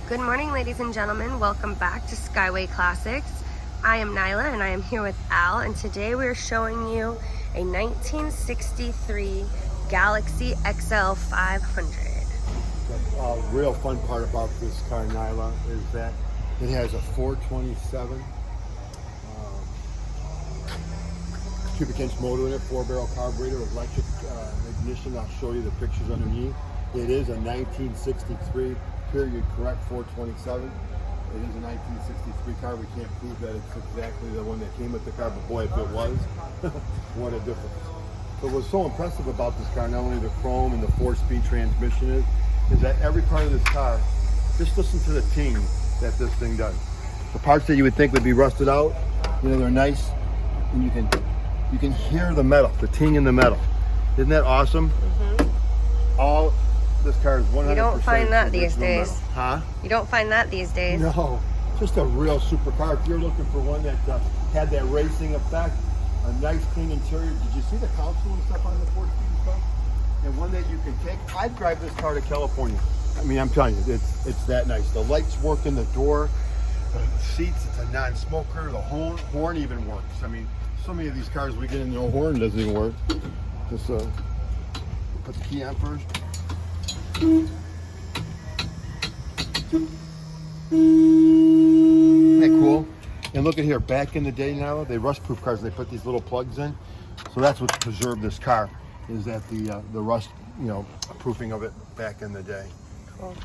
Good morning, ladies and gentlemen. Welcome back to Skyway Classics. I am Nyla and I am here with Al, and today we're showing you a 1963 Galaxie XL 500. The real fun part about this car, Nyla, is that it has a 427 cubic inch motor in it, 4-barrel carburetor, electric ignition. I'll show you the pictures underneath. It is a 1963 period correct 427. It is a 1963 car. We can't prove that it's exactly the one that came with the car, but boy, if it was, what a difference. So what's so impressive about this car, not only the chrome and the 4-speed transmission is that every part of this car, just listen to the ting that this thing does. The parts that you would think would be rusted out, you know, they're nice, and you can hear the metal, the ting in the metal. Isn't that awesome? All this car is 100%. You don't find that these days. Metal. Huh? You don't find that these days. No, just a real supercar. If you're looking for one that had that racing effect, a nice clean interior. Did you see the console and stuff on the 4-speed stuff? And one that you can take. I'd drive this car to California. I mean, I'm telling you, it's that nice. The lights work in the door, the seats, it's a non-smoker. The horn even works. I mean, so many of these cars we get in, no horn doesn't even work. Just put the key on first. Isn't that cool? And look at here, back in the day now, they rust-proof cars, they put these little plugs in. So that's what preserved this car, is that the rust, you know, proofing of it back in the day. Cool. Isn't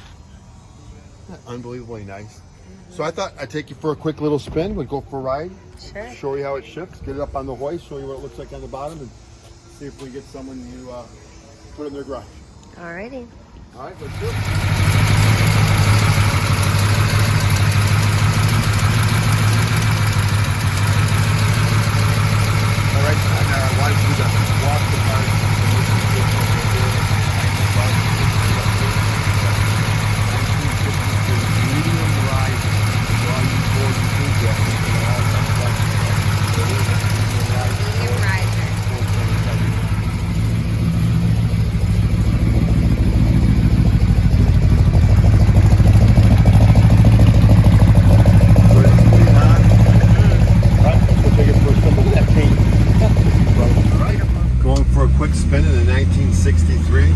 that unbelievably nice? So I thought I'd take you for a quick little spin. We'd go for a ride, Sure. show you how it shifts, get it up on the hoist, show you what it looks like on the bottom, and see if we get someone to put in their garage. Alrighty. All right, let's do it. All right, and why don't you walk the car? Medium rise, volume 4 Medium riser. Going for a quick spin in the 1963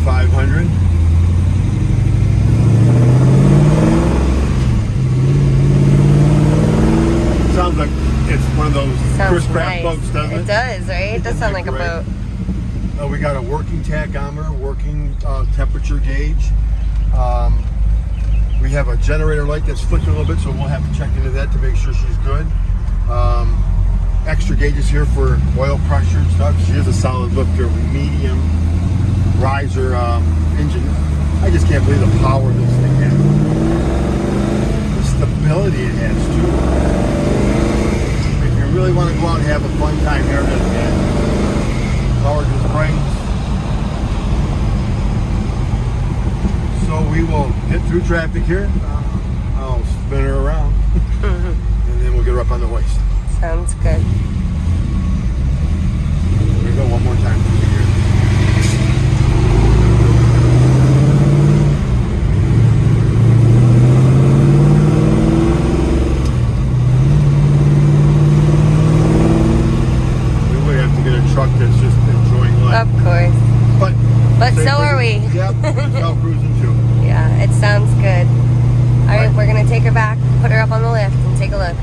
500. Sounds like it's one of those Chris Craft boats, doesn't it? It does, right? It does sound like a boat. We got a working tachometer, working temperature gauge. We have a generator light that's flickering a little bit, so we'll have to check into that to make sure she's good. Extra gauges here for oil pressure and stuff. She is a solid lifter, medium riser engine. I just can't believe the power this thing has. The stability it has too. If you really want to go out and have a fun time here, power just brings. So we will get through traffic here. I'll spin her around, and then we'll get her up on the hoist. Sounds good. Here we go one more time. We would have to get a truck that's just enjoying life. Of course. But so are we. Yep, cruising too. Yeah, it sounds good. Alright, we're going to take her back, put her up on the lift, and take a look.